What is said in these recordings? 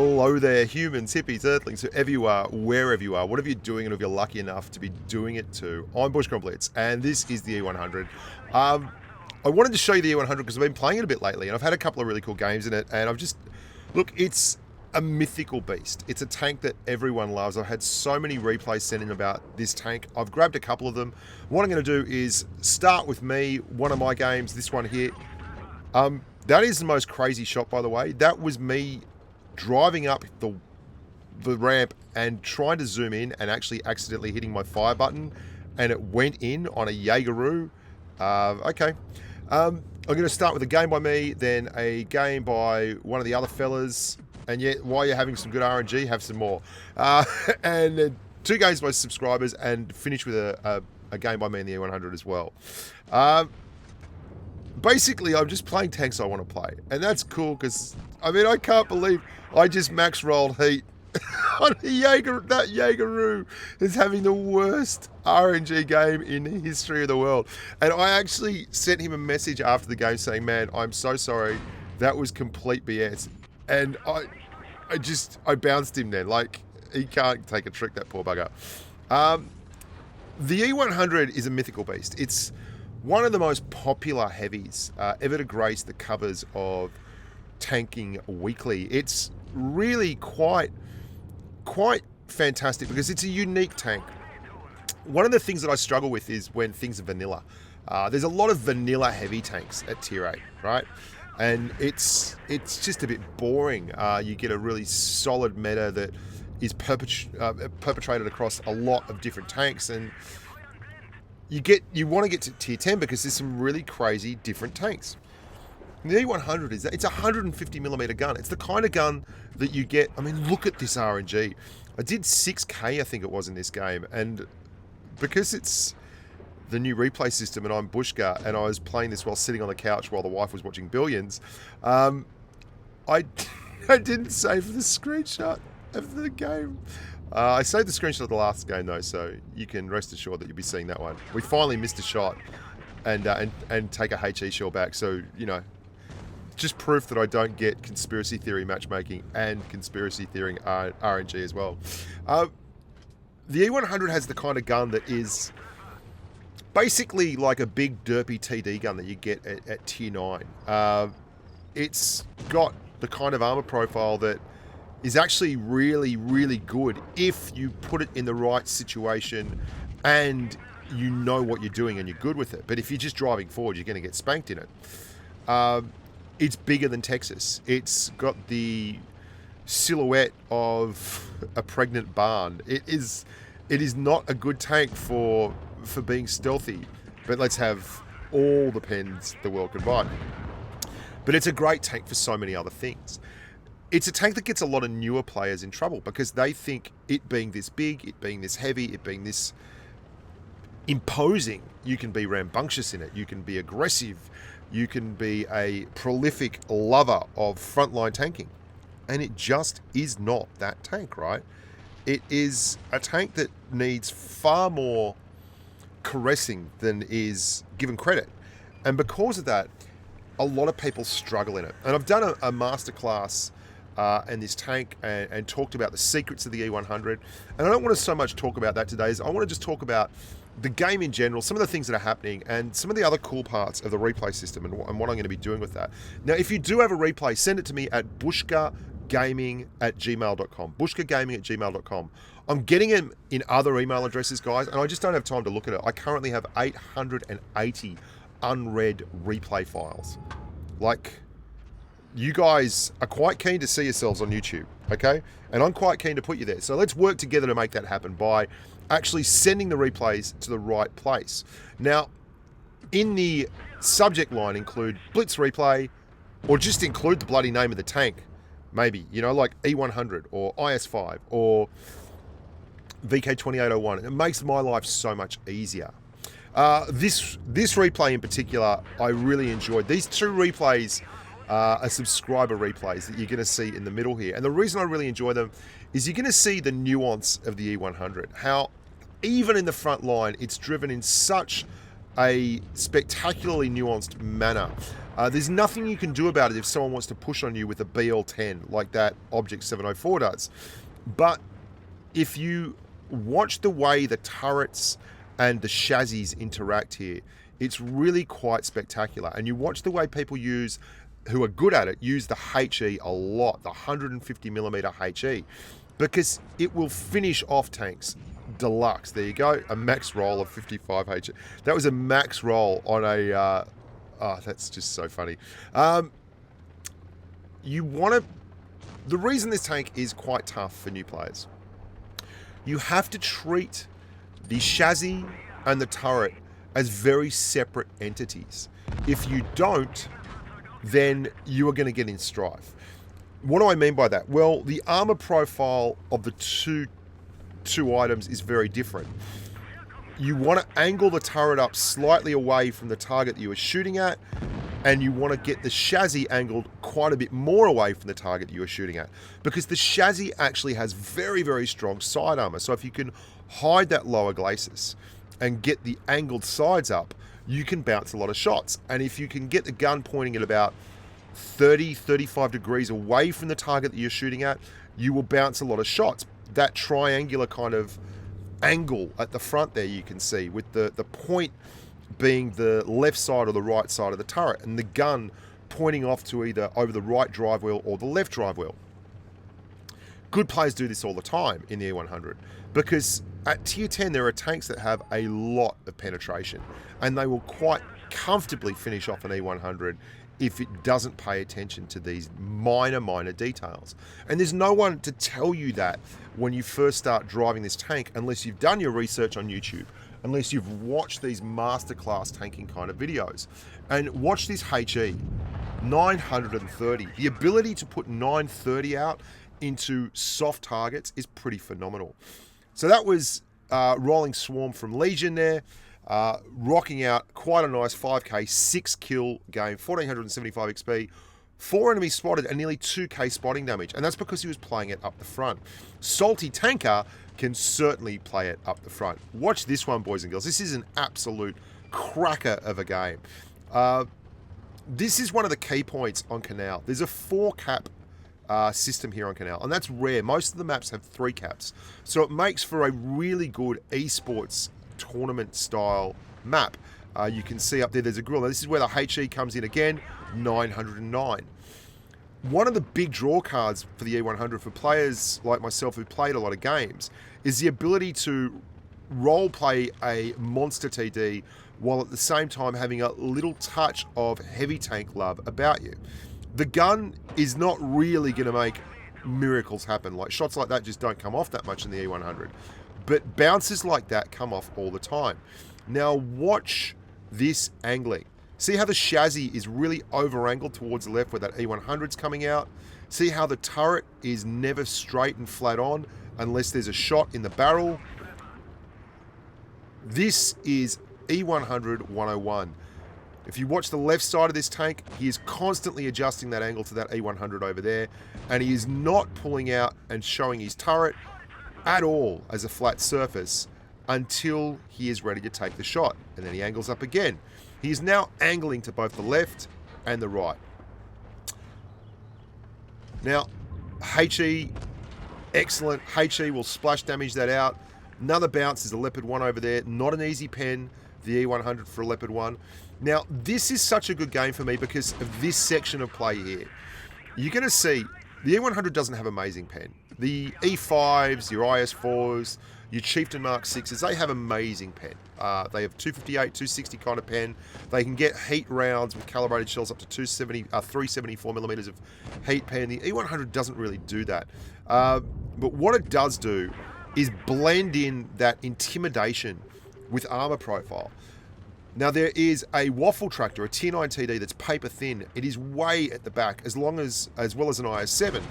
Hello there, humans, hippies, earthlings, whoever you are, wherever you are, whatever you're doing, and if you're lucky enough to be doing it too. I'm Bushka Blitz, and this is the E100. I wanted to show you the E100 because I've been playing it a bit lately, and I've had a couple of really cool games in it, and look, it's a mythical beast. It's a tank that everyone loves. I've had so many replays sent in about this tank. I've grabbed a couple of them. What I'm going to do is start with me, one of my games, this one here. That is the most crazy shot, by the way. That was me driving up the ramp and trying to zoom in and actually accidentally hitting my fire button, and it went in on a Jaegeroo. Okay. I'm going to start with a game by me, then a game by one of the other fellas, and yet while you're having some good RNG, have some more. And two games by subscribers, and finish with a game by me in the E100 as well. Basically, I'm just playing tanks I want to play, and that's cool because, I mean, I can't believe I just max rolled heat on that Jaegeroo is having the worst RNG game in the history of the world. And I actually sent him a message after the game saying, man, I'm so sorry, that was complete BS. And I bounced him then. Like, he can't take a trick, that poor bugger. The E100 is a mythical beast. It's one of the most popular heavies ever to grace the covers of Tanking Weekly. It's really quite fantastic because it's a unique tank. One of the things that I struggle with is when things are vanilla. There's a lot of vanilla heavy tanks at tier 8, right? And it's just a bit boring. You get a really solid meta that is perpetrated across a lot of different tanks, and you want to get to tier 10 because there's some really crazy different tanks. And the E100 it's a 150mm gun. It's the kind of gun that you get. I mean, look at this RNG. I did 6k, I think it was, in this game, and because it's the new replay system and I'm Bushka and I was playing this while sitting on the couch while the wife was watching Billions, I didn't save the screenshot of the game. I saved the screenshot of the last game though, so you can rest assured that you'll be seeing that one. We finally missed a shot and take a HE shell back, so, you know, just proof that I don't get conspiracy theory matchmaking and conspiracy theory RNG as well. The E100 has the kind of gun that is basically like a big derpy TD gun that you get at tier 9. It's got the kind of armor profile that is actually really, really good if you put it in the right situation and you know what you're doing and you're good with it. But if you're just driving forward, you're going to get spanked in it. It's bigger than Texas. It's got the silhouette of a pregnant barn. It is not a good tank for being stealthy, but let's have all the pens the world can buy. But it's a great tank for so many other things. It's a tank that gets a lot of newer players in trouble because they think it being this big, it being this heavy, it being this imposing, you can be rambunctious in it, you can be aggressive, you can be a prolific lover of frontline tanking. And it just is not that tank, right? It is a tank that needs far more caressing than is given credit. And because of that, a lot of people struggle in it. And I've done a masterclass and this tank and talked about the secrets of the E100. And I don't want to so much talk about that today, as I want to just talk about the game in general, some of the things that are happening, and some of the other cool parts of the replay system and what I'm going to be doing with that. Now, if you do have a replay, send it to me at bushkagaming@gmail.com. bushkagaming@gmail.com. I'm getting them in other email addresses, guys, and I just don't have time to look at it. I currently have 880 unread replay files. Like, you guys are quite keen to see yourselves on YouTube, okay? And I'm quite keen to put you there. So let's work together to make that happen by actually sending the replays to the right place. Now, in the subject line, include Blitz replay, or just include the bloody name of the tank. Maybe, you know, like E100 or IS5 or VK2801. It makes my life so much easier. This replay in particular, I really enjoyed. These two replays are subscriber replays that you're going to see in the middle here. And the reason I really enjoy them is you're going to see the nuance of the E100. How even in the front line, it's driven in such a spectacularly nuanced manner. There's nothing you can do about it if someone wants to push on you with a BL-10 like that Object 704 does. But if you watch the way the turrets and the chassis interact here, it's really quite spectacular. And you watch the way people who are good at it, use the HE a lot, the 150mm HE, because it will finish off tanks deluxe. There you go, a max roll of 55 HE. That was a max roll on a... oh, that's just so funny. You want to... The reason this tank is quite tough for new players, you have to treat the chassis and the turret as very separate entities. If you don't, then you are going to get in strife. What do I mean by that? Well, the armor profile of the two items is very different. You want to angle the turret up slightly away from the target that you are shooting at, and you want to get the chassis angled quite a bit more away from the target you are shooting at, because the chassis actually has very, very strong side armor. So if you can hide that lower glacis and get the angled sides up, you can bounce a lot of shots. And if you can get the gun pointing at about 30, 35 degrees away from the target that you're shooting at, you will bounce a lot of shots. That triangular kind of angle at the front there you can see, with the point being the left side or the right side of the turret, and the gun pointing off to either over the right drive wheel or the left drive wheel. Good players do this all the time in the E100, because at tier 10 there are tanks that have a lot of penetration, and they will quite comfortably finish off an E100 if it doesn't pay attention to these minor details. And there's no one to tell you that when you first start driving this tank, unless you've done your research on YouTube, unless you've watched these masterclass tanking kind of videos. And watch this HE, 930. The ability to put 930 out into soft targets is pretty phenomenal. So that was Rolling Swarm from Legion there. Rocking out quite a nice 5k 6 kill game, 1475 XP, 4 enemies spotted and nearly 2k spotting damage, and that's because he was playing it up the front. Salty Tanker can certainly play it up the front. Watch this one, boys and girls. This is an absolute cracker of a game. This is one of the key points on Canal. There's a 4-cap system here on Canal, and that's rare. Most of the maps have 3 caps, so it makes for a really good esports tournament style map. You can see up there's a grill. Now, this is where the HE comes in again, 909. One of the big draw cards for the E100 for players like myself who played a lot of games is the ability to role play a monster TD while at the same time having a little touch of heavy tank love about you. The gun is not really going to make miracles happen. Like, shots like that just don't come off that much in the E100. But bounces like that come off all the time. Now watch this angling. See how the chassis is really over-angled towards the left where that E100's coming out? See how the turret is never straight and flat on unless there's a shot in the barrel? This is E100 101. If you watch the left side of this tank, he is constantly adjusting that angle to that E100 over there, and he is not pulling out and showing his turret at all as a flat surface until he is ready to take the shot, and then he angles up again. He is now angling to both the left and the right. Now, HE, excellent. HE will splash damage that out. Another bounce is a Leopard 1 over there. Not an easy pen, the E100 for a Leopard 1. Now, this is such a good game for me because of this section of play here. You're going to see the E100 doesn't have amazing pen. The E5s, your IS4s, your Chieftain Mark 6s, they have amazing pen. They have 258, 260 kind of pen. They can get heat rounds with calibrated shells up to 374 millimeters of heat pen. The E100 doesn't really do that. But what it does do is blend in that intimidation with armor profile. Now there is a waffle tractor, a tier 9 TD that's paper thin. It is way at the back, as well as an IS7.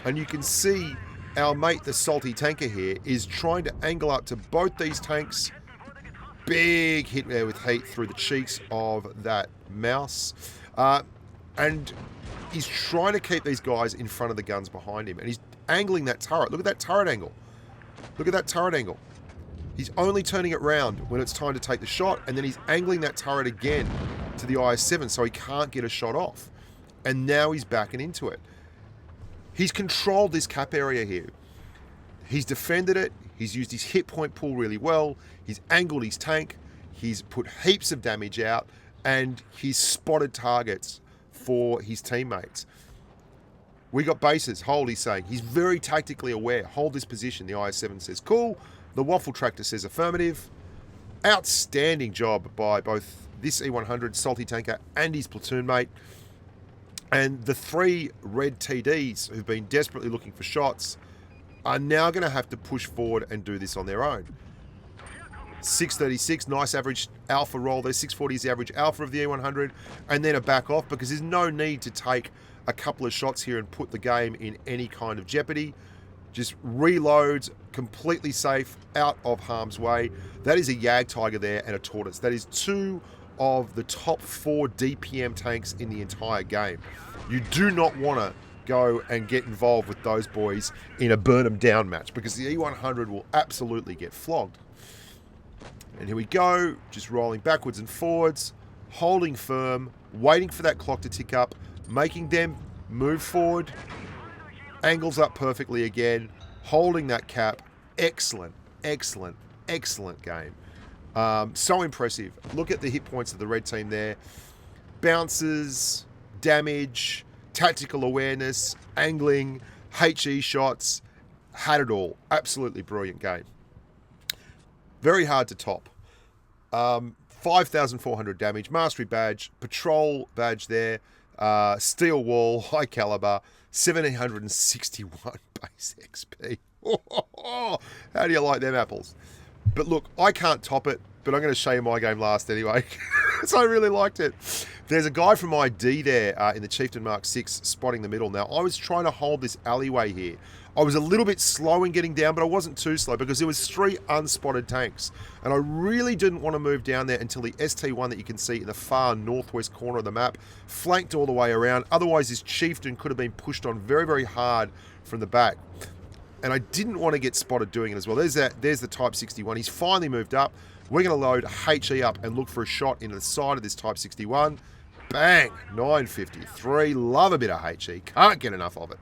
And you can see our mate, the Salty Tanker here, is trying to angle up to both these tanks. Big hit there with heat through the cheeks of that mouse. And he's trying to keep these guys in front of the guns behind him. And he's angling that turret. Look at that turret angle. Look at that turret angle. He's only turning it round when it's time to take the shot, and then he's angling that turret again to the IS-7, so he can't get a shot off. And now he's backing into it. He's controlled this cap area here. He's defended it. He's used his hit point pool really well. He's angled his tank. He's put heaps of damage out. And he's spotted targets for his teammates. We got bases. Hold, he's saying. He's very tactically aware. Hold this position. The IS-7 says, cool. The Waffle Tractor says affirmative. Outstanding job by both this E100 salty tanker and his platoon mate. And the 3 red TDs who've been desperately looking for shots are now going to have to push forward and do this on their own. 636, nice average alpha roll there. 640 is the average alpha of the E100. And then a back off, because there's no need to take a couple of shots here and put the game in any kind of jeopardy. Just reloads, completely safe, out of harm's way. That is a Yag Tiger there and a Tortoise. That is 2 of the top 4 DPM tanks in the entire game. You do not want to go and get involved with those boys in a burn them down match, because the E100 will absolutely get flogged. And here we go, just rolling backwards and forwards, holding firm, waiting for that clock to tick up, making them move forward, angles up perfectly again, holding that cap. Excellent, excellent, excellent game. So impressive. Look at the hit points of the red team there. Bounces, damage, tactical awareness, angling, HE shots, had it all. Absolutely brilliant game. Very hard to top. 5,400 damage, mastery badge, patrol badge there, steel wall, high caliber, 1,761 base XP. How do you like them apples? But look, I can't top it, but I'm going to show you my game last anyway. So I really liked it. There's a guy from ID there in the Chieftain Mark 6 spotting the middle. Now, I was trying to hold this alleyway here. I was a little bit slow in getting down, but I wasn't too slow because there was 3 unspotted tanks. And I really didn't want to move down there until the ST1 that you can see in the far northwest corner of the map flanked all the way around. Otherwise, this Chieftain could have been pushed on very, very hard from the back. And I didn't want to get spotted doing it as well. There's the Type 61. He's finally moved up. We're going to load HE up and look for a shot into the side of this Type 61. Bang! 953. Love a bit of HE. Can't get enough of it.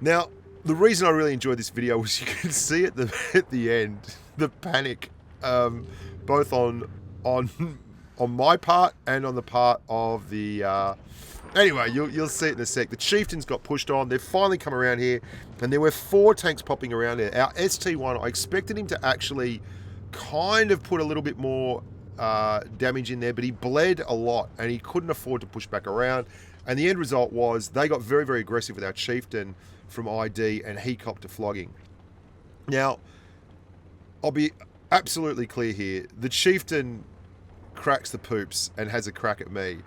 Now, the reason I really enjoyed this video was you can see at the end the panic, both on my part and on the part of the. Anyway, you'll see it in a sec. The Chieftains got pushed on. They've finally come around here, and there were 4 tanks popping around there. Our ST1, I expected him to actually kind of put a little bit more damage in there, but he bled a lot, and he couldn't afford to push back around. And the end result was they got very, very aggressive with our Chieftain from ID, and he copped a flogging. Now, I'll be absolutely clear here. The Chieftain cracks the poops and has a crack at me.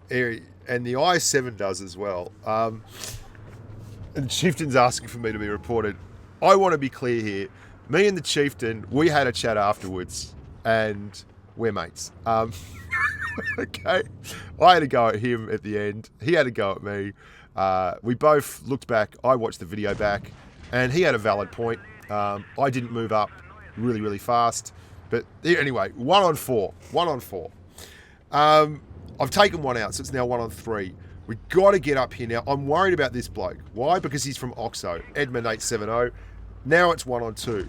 And the IS-7 does as well. And the Chieftain's asking for me to be reported. I want to be clear here. Me and the Chieftain, we had a chat afterwards, and we're mates. Okay. I had a go at him at the end. He had a go at me. We both looked back. I watched the video back, and he had a valid point. I didn't move up really, really fast. But anyway, 1 on 4. 1 on 4. I've taken 1 out, so it's now 1 on 3. We've got to get up here now. I'm worried about this bloke. Why? Because he's from Oxo. Edmund 870. Now it's 1 on 2.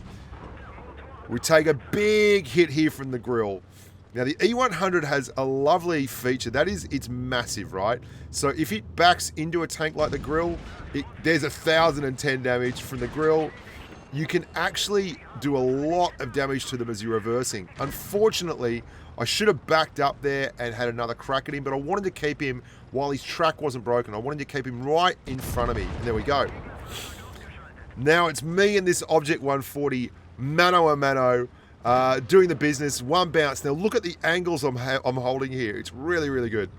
We take a big hit here from the grill. Now, the E100 has a lovely feature. That is, it's massive, right? So if it backs into a tank like the grill, there's 1,010 damage from the grill. You can actually do a lot of damage to them as you're reversing. Unfortunately, I should have backed up there and had another crack at him, but I wanted to keep him while his track wasn't broken. I wanted to keep him right in front of me. And there we go. Now it's me and this Object 140, mano a mano, doing the business. 1 bounce. Now look at the angles I'm holding here. It's really, really good.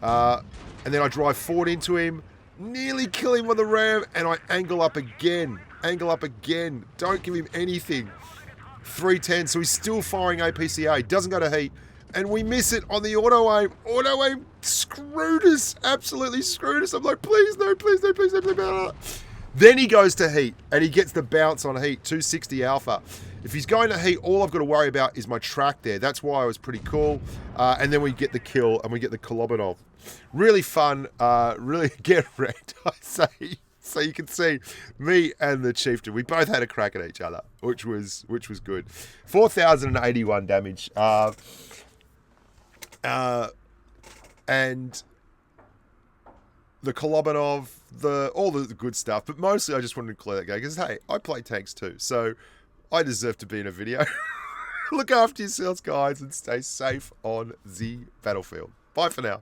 And then I drive forward into him, nearly kill him on the ram, and I angle up again. Angle up again. Don't give him anything. 310. So he's still firing APCA. Doesn't go to heat. And we miss it on the auto aim. Auto aim screwed us. Absolutely screwed us. I'm like, please, no, please, no, please, no, please, no. Then he goes to heat, and he gets the bounce on heat, 260 alpha. If he's going to heat, all I've got to worry about is my track there. That's why it was pretty cool. And then we get the kill, and we get the Kolobanov. Really fun. Really get wrecked, I say. So you can see me and the chieftain. We both had a crack at each other, which was good. 4,081 damage. And the Kolobanov, all the good stuff. But mostly I just wanted to clear that game because, hey, I play tanks too. So I deserve to be in a video. Look after yourselves, guys, and stay safe on the battlefield. Bye for now.